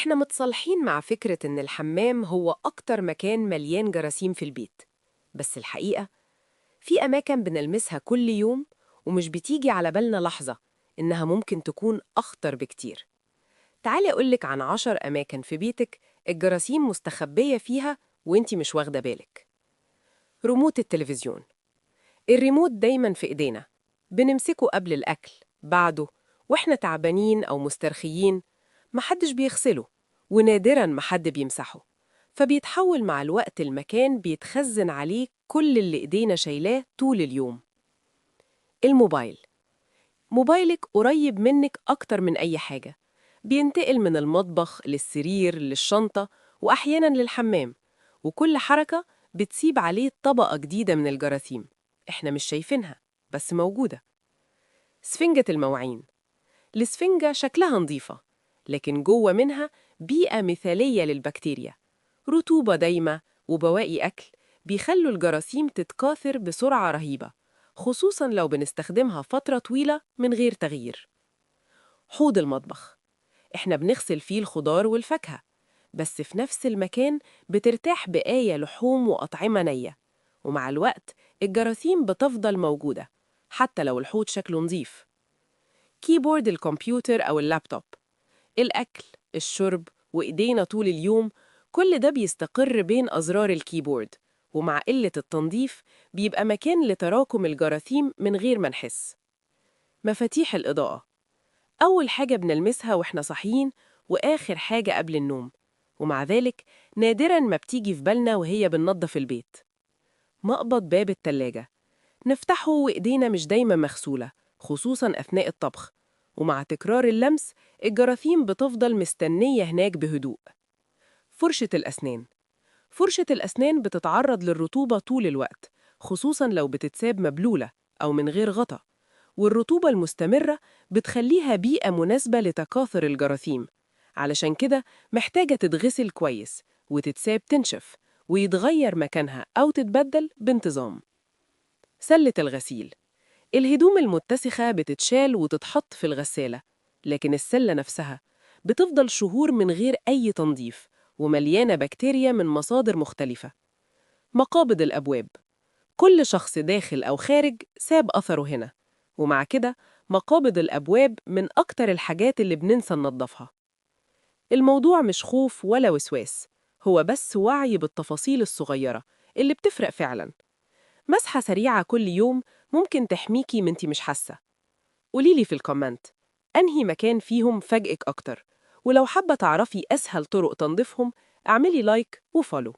إحنا متصالحين مع فكرة إن الحمام هو أكتر مكان مليان جراثيم في البيت، بس الحقيقة في أماكن بنلمسها كل يوم ومش بتيجي على بالنا لحظة إنها ممكن تكون أخطر بكتير. تعالي أقولك عن 10 أماكن في بيتك الجراثيم مستخبية فيها وإنتي مش واخدة بالك. ريموت التلفزيون، الريموت دايما في إيدينا، بنمسكه قبل الأكل، بعده، وإحنا تعبانين أو مسترخيين. محدش بيغسله، ونادرا ما حد بيمسحه، فبيتحول مع الوقت المكان بيتخزن عليه كل اللي إيدينا شايلاه طول اليوم. الموبايل، موبايلك قريب منك أكتر من أي حاجة، بينتقل من المطبخ للسرير للشنطة وأحيانا للحمام، وكل حركة بتسيب عليه طبقة جديدة من الجراثيم إحنا مش شايفينها بس موجودة. سفنجة المواعين، السفنجة شكلها نظيفة لكن جوه منها بيئة مثالية للبكتيريا، رطوبة دايمة وبواقي أكل بيخلوا الجراثيم تتكاثر بسرعة رهيبة، خصوصاً لو بنستخدمها فترة طويلة من غير تغيير. حوض المطبخ، إحنا بنغسل فيه الخضار والفاكهة، بس في نفس المكان بترتاح بقايا لحوم وأطعمة نية، ومع الوقت الجراثيم بتفضل موجودة حتى لو الحوض شكله نظيف. كيبورد الكمبيوتر أو اللابتوب، الأكل، الشرب، وإيدينا طول اليوم، كل ده بيستقر بين أزرار الكيبورد، ومع قلة التنظيف بيبقى مكان لتراكم الجراثيم من غير ما نحس. مفاتيح الإضاءة، أول حاجة بنلمسها وإحنا صاحيين وآخر حاجة قبل النوم، ومع ذلك نادراً ما بتيجي في بالنا وهي بننظف البيت. مقبض باب التلاجة، نفتحه وإيدينا مش دايما مغسولة، خصوصاً أثناء الطبخ، ومع تكرار اللمس الجراثيم بتفضل مستنية هناك بهدوء. فرشة الأسنان، فرشة الأسنان بتتعرض للرطوبة طول الوقت، خصوصاً لو بتتساب مبلولة أو من غير غطا، والرطوبة المستمرة بتخليها بيئة مناسبة لتكاثر الجراثيم. علشان كده محتاجة تتغسل كويس وتتساب تنشف ويتغير مكانها أو تتبدل بانتظام. سلة الغسيل، الهدوم المتسخة بتتشال وتتحط في الغسالة، لكن السلة نفسها بتفضل شهور من غير أي تنظيف ومليانة بكتيريا من مصادر مختلفة. مقابض الأبواب، كل شخص داخل أو خارج ساب أثره هنا، ومع كده مقابض الأبواب من أكتر الحاجات اللي بننسى ننظفها. الموضوع مش خوف ولا وسواس، هو بس وعي بالتفاصيل الصغيرة اللي بتفرق فعلاً. مسحة سريعة كل يوم ممكن تحميكي منتي مش حاسة. قوليلي في الكومنت أنهي مكان فيهم فاجئك أكتر، ولو حابة تعرفي أسهل طرق تنظيفهم اعملي لايك وفولو.